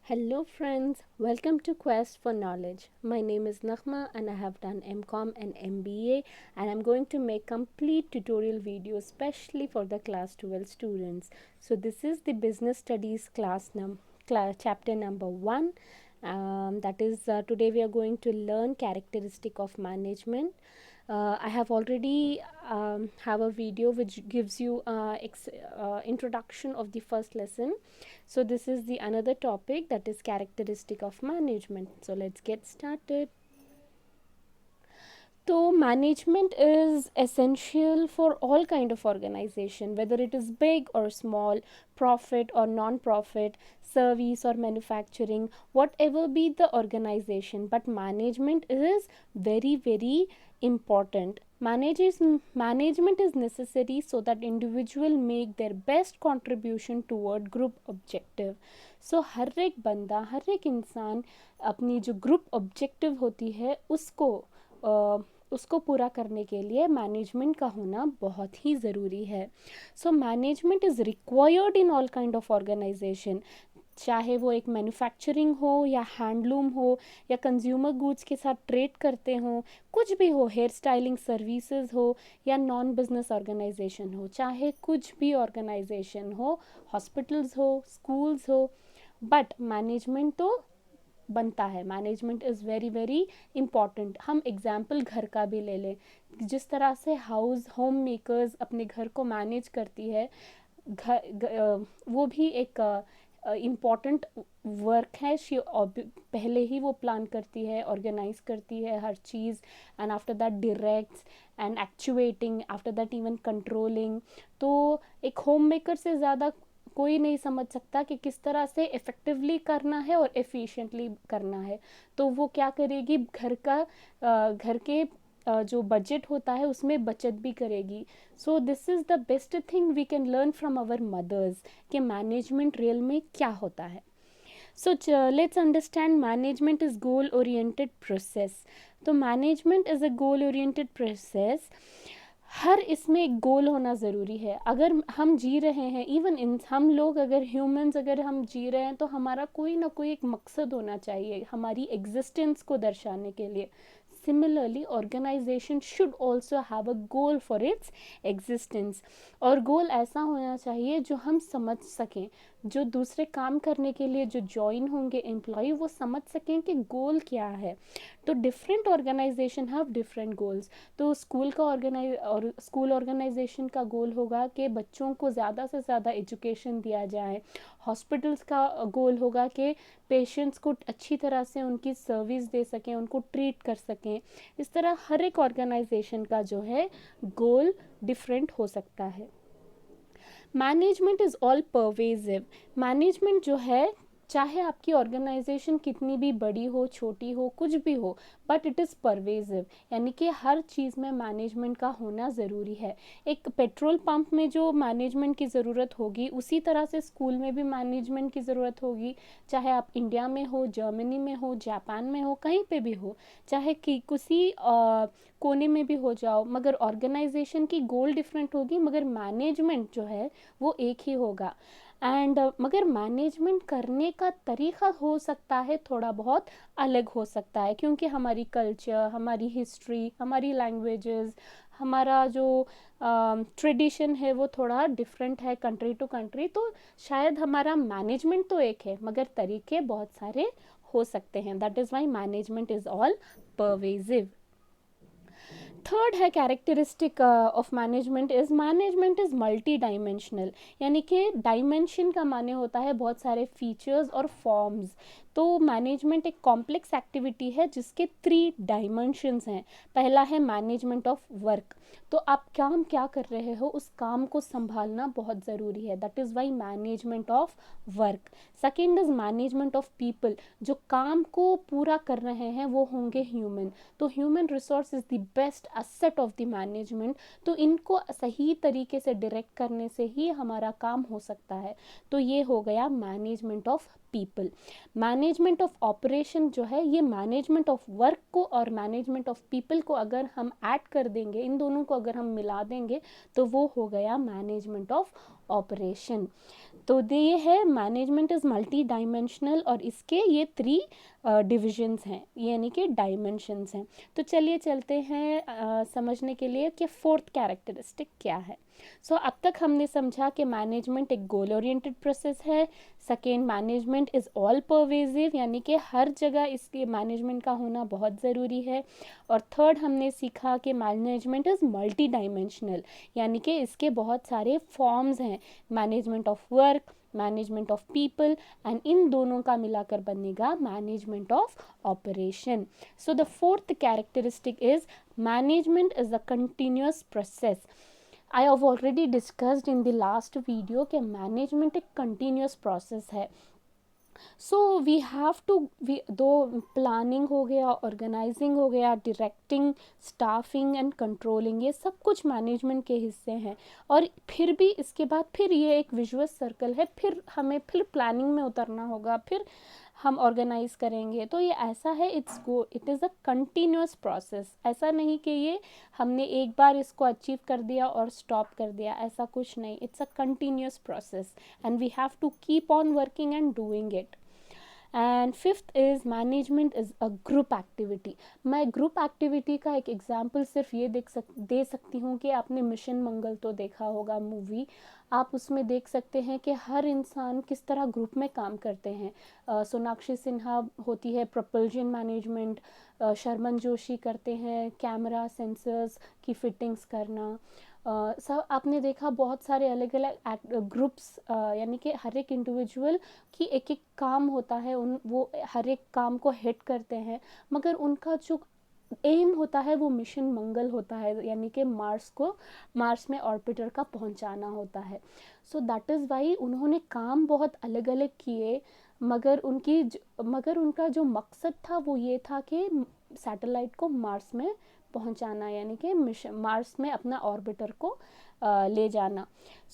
Hello friends, welcome to Quest for Knowledge. My name is Naghma and I have done MCOM and MBA and I'm going to make complete tutorial videos especially for the class 12 students. So this is the business studies chapter number 1. That is today we are going to learn characteristic of management. I have already have a video which gives you introduction of the first lesson. So this is the another topic, that is characteristic of management. So let's get started. So management is essential for all kind of organization, whether it is big or small, profit or non-profit, service or manufacturing, whatever be the organization. But management is very important. Management is necessary so that individual make their best contribution toward group objective. So हर एक बंदा, हर एक इंसान अपनी जो group objective होती है उसको पूरा करने के लिए मैनेजमेंट का होना बहुत ही ज़रूरी है. So management is required in all kind of organisation, चाहे वो एक मैन्युफैक्चरिंग हो या हैंडलूम हो या कंज्यूमर गुड्स के साथ ट्रेड करते हो, कुछ भी हो, हेयर स्टाइलिंग सर्विसेज हो या नॉन बिजनेस ऑर्गेनाइजेशन हो, चाहे कुछ भी ऑर्गेनाइजेशन हो, हॉस्पिटल्स हो, स्कूल्स हो, बट मैनेजमेंट तो बनता है. Management is very important. हम एग्जाम्पल घर का भी ले लें, जिस तरह से होम मेकर्स अपने घर को मैनेज करती है, वो भी एक इम्पॉर्टेंट वर्क है. पहले ही वो प्लान करती है, ऑर्गेनाइज करती है हर चीज़, and after that directs and actuating, after that even controlling. तो एक होम मेकर से ज़्यादा कोई नहीं समझ सकता कि किस तरह से इफ़ेक्टिवली करना है और एफिशिएंटली करना है. तो वो क्या करेगी, घर के जो बजट होता है उसमें बचत भी करेगी. So this is the best thing we can learn from our mothers कि मैनेजमेंट रियल में क्या होता है. So let's understand management is goal oriented process. तो management is a goal oriented process. हर इसमें एक गोल होना ज़रूरी है. अगर हम जी रहे हैं, इवन इन हम लोग अगर ह्यूमंस अगर हम जी रहे हैं, तो हमारा कोई ना कोई एक मकसद होना चाहिए हमारी एग्जिस्टेंस को दर्शाने के लिए. Similarly, organization should also have a goal for its existence. और गोल ऐसा होना चाहिए जो हम समझ सकें, जो दूसरे काम करने के लिए जो ज्वाइन होंगे एम्प्लॉय, वो समझ सकें कि गोल क्या है. तो different organisation have different goals. तो स्कूल ऑर्गेनाइजेशन का गोल होगा कि बच्चों को ज़्यादा से ज़्यादा एजुकेशन दिया जाए. हॉस्पिटल्स का गोल होगा कि पेशेंट्स को अच्छी तरह से उनकी सर्विस दे सकें, उनको ट्रीट कर सकें. इस तरह हर एक ऑर्गेनाइजेशन का जो है गोल डिफरेंट हो सकता है. Management is all pervasive. Management जो है, चाहे आपकी ऑर्गेनाइजेशन कितनी भी बड़ी हो, छोटी हो, कुछ भी हो, बट इट इज़ परवेजिव. यानी कि हर चीज़ में मैनेजमेंट का होना ज़रूरी है. एक पेट्रोल पंप में जो मैनेजमेंट की ज़रूरत होगी, उसी तरह से स्कूल में भी मैनेजमेंट की ज़रूरत होगी. चाहे आप इंडिया में हो, जर्मनी में हो, जापान में हो, कहीं पे भी हो, चाहे कि किसी कोने में भी हो जाओ, मगर ऑर्गेनाइजेशन की गोल डिफरेंट होगी, मगर मैनेजमेंट जो है वो एक ही होगा. एंड मगर मैनेजमेंट करने का तरीक़ा हो सकता है थोड़ा बहुत अलग हो सकता है, क्योंकि हमारी कल्चर, हमारी हिस्ट्री, हमारी लैंग्वेजेस, हमारा जो ट्रेडिशन है वो थोड़ा डिफरेंट है कंट्री टू कंट्री. तो शायद हमारा मैनेजमेंट तो एक है, मगर तरीके बहुत सारे हो सकते हैं. That is why management is all pervasive. Third है characteristic of management is multi dimensional. यानी कि डायमेंशन का माने होता है बहुत सारे फीचर्स और फॉर्म्स. तो मैनेजमेंट एक कॉम्प्लेक्स एक्टिविटी है जिसके 3 डायमेंशंस हैं. पहला है मैनेजमेंट ऑफ वर्क. तो आप काम क्या कर रहे हो, उस काम को संभालना बहुत ज़रूरी है. That is why management of work. Second is management of people. जो काम को पूरा कर रहे हैं वो होंगे ह्यूमन. तो human resource is the best asset of the management. तो इनको सही तरीके से डायरेक्ट करने से ही हमारा काम हो सकता है. तो ये हो गया management of people. Management of operation जो है, ये मैनेजमेंट ऑफ वर्क को और मैनेजमेंट ऑफ पीपल को अगर हम ऐड कर देंगे, इन दोनों को अगर हम मिला देंगे, तो वो हो गया मैनेजमेंट ऑफ ऑपरेशन. तो ये है मैनेजमेंट इज़ मल्टी डायमेंशनल, और इसके ये 3 डिविजन्स हैं, यानी कि डायमेंशंस हैं। तो चलिए चलते हैं समझने के लिए कि फोर्थ कैरेक्टरिस्टिक क्या है। अब तक हमने समझा कि मैनेजमेंट एक गोल ओरिएंटेड प्रोसेस है। Second, management is all pervasive, यानी कि हर जगह इसके मैनेजमेंट का होना बहुत ज़रूरी है। और थर्ड, हमने सीखा कि मैनेजमेंट इज़ मल्टी डायमेंशनल, यानी कि इसके बहुत सारे फॉर्म्स हैं, management of work, management of people, and in दोनों का मिलाकर बनेगा management of operation. So the fourth characteristic is management is a continuous process. I have already discussed in the last video कि मैनेजमेंट एक continuous process है। So we have to, दो planning हो गया, ऑर्गेनाइजिंग हो गया, डायरेक्टिंग, स्टाफिंग एंड कंट्रोलिंग, ये सब कुछ मैनेजमेंट के हिस्से हैं। और फिर भी इसके बाद फिर ये एक विजुअस सर्कल है, फिर हमें फिर प्लानिंग में उतरना होगा, फिर हम ऑर्गेनाइज करेंगे। तो ये ऐसा है, it is a continuous process. ऐसा नहीं कि ये हमने एक बार इसको अचीव कर दिया और स्टॉप कर दिया, ऐसा कुछ नहीं। It's a continuous process and we have to keep on working and doing it. And fifth is management is a group activity. मैं ग्रुप एक्टिविटी का एक एग्जांपल सिर्फ ये दे सकती हूँ कि आपने मिशन मंगल तो देखा होगा मूवी। आप उसमें देख सकते हैं कि हर इंसान किस तरह ग्रुप में काम करते हैं। सोनाक्षी सिन्हा होती है प्रोपल्जन मैनेजमेंट, शर्मन जोशी करते हैं कैमरा सेंसर्स की फिटिंग्स करना। सब आपने देखा बहुत सारे अलग अलग ग्रुप्स, यानी कि हर एक इंडिविजुअल की एक एक काम होता है, वो हर एक काम को हिट करते हैं, मगर उनका जो एम होता है वो मिशन मंगल होता है, यानी कि मार्स में ऑर्बिटर का पहुंचाना होता है। सो दैट इज़ वाई उन्होंने काम बहुत अलग अलग किए, मगर उनका जो मकसद था वो ये था कि सैटेलाइट को मार्स में पहुंचाना, यानी कि मिशन मार्स में अपना ऑर्बिटर को ले जाना।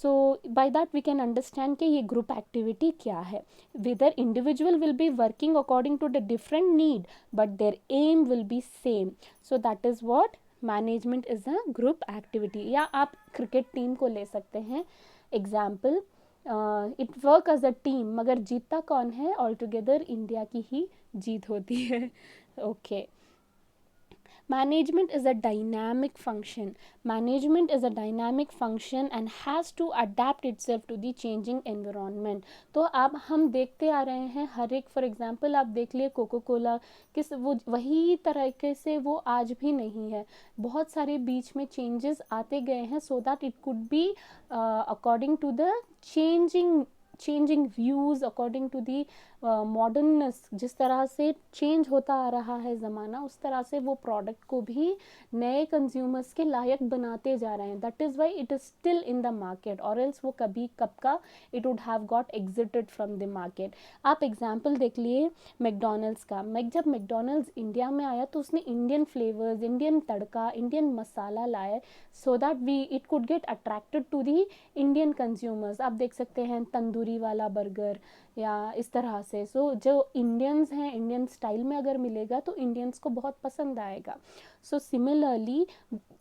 So by that we can understand कि ये ग्रुप एक्टिविटी क्या है। Whether individual will be working according to the different need but their aim will be same. So that is what management is a group activity. या आप cricket team को ले सकते हैं example, it work as a team, मगर जीतता कौन है? ऑल टुगेदर इंडिया की ही जीत होती है। Okay, Management is a dynamic function. Management is a dynamic function and has to adapt itself to the changing environment. तो अब हम देखते आ रहे हैं हर एक, फॉर एग्जांपल आप देख लिए कोको कोला, किस वो वही तरीके से वो आज भी नहीं है, बहुत सारे बीच में चेंजेस आते गए हैं so that it could be according to the changing views, according to the modernness. जिस तरह से चेंज होता आ रहा है ज़माना, उस तरह से वो प्रोडक्ट को भी नए कंज्यूमर्स के लायक बनाते जा रहे हैं। That is why it is still in the market, और एल्स वो कभी कब का it would have got exerted from the market. आप एग्जाम्पल देख लिए मैकडोनल्ड्स का। जब मैकडोनल्ड्स इंडिया में आया तो उसने Indian flavours, Indian tadka, Indian masala लाए so that it could get attracted to the Indian consumers. आप देख सकते हैं तंदूरी वाला बर्गर या इस तरह से। जो इंडियंस हैं, इंडियन स्टाइल में अगर मिलेगा तो इंडियंस को बहुत पसंद आएगा। सो सिमिलरली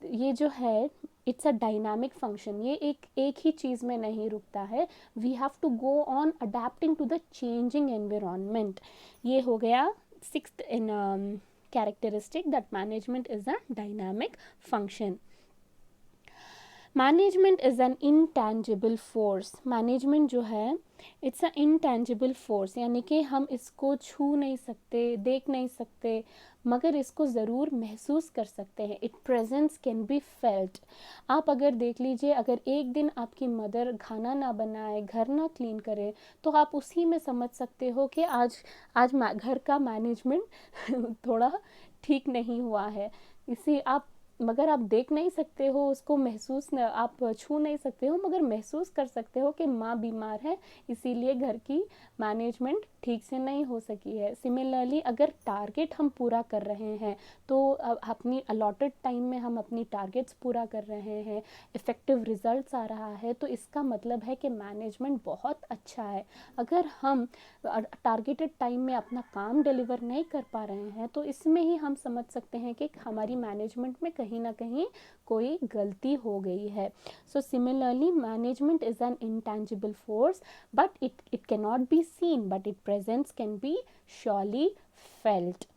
ये जो है इट्स अ डायनामिक फंक्शन, ये एक ही चीज़ में नहीं रुकता है। We have to go on adapting to the changing environment. ये हो गया sixth in characteristic, that management is a dynamic function. Management is an intangible force. Management जो है इट्स अ इनटेंजिबल फोर्स, यानी कि हम इसको छू नहीं सकते, देख नहीं सकते, मगर इसको ज़रूर महसूस कर सकते हैं। It presence can be felt. आप अगर देख लीजिए, अगर एक दिन आपकी मदर खाना ना बनाए, घर ना क्लीन करे, तो आप उसी में समझ सकते हो कि आज घर का मैनेजमेंट थोड़ा ठीक नहीं हुआ है। इसी आप मगर आप देख नहीं सकते हो उसको, आप छू नहीं सकते हो, मगर महसूस कर सकते हो कि माँ बीमार है, इसीलिए घर की मैनेजमेंट ठीक से नहीं हो सकी है। सिमिलरली अगर टारगेट हम पूरा कर रहे हैं तो अपनी अलॉटेड टाइम में हम अपनी टारगेट्स पूरा कर रहे हैं, इफ़ेक्टिव रिजल्ट्स आ रहा है, तो इसका मतलब है कि मैनेजमेंट बहुत अच्छा है। अगर हम टारगेटेड टाइम में अपना काम डिलीवर नहीं कर पा रहे हैं तो इसमें ही हम समझ सकते हैं कि हमारी मैनेजमेंट में कहीं कहीं ना कहीं कोई गलती हो गई है. So similarly, management is an intangible force, but it cannot be seen, but its presence can be surely felt.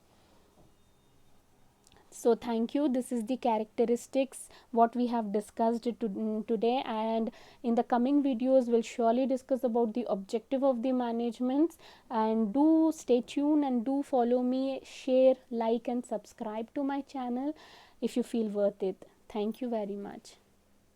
So thank you. This is the characteristics what we have discussed today, and in the coming videos we'll surely discuss about the objective of the management. And do stay tuned and do follow me, share, like and subscribe to my channel if you feel worth it. Thank you very much.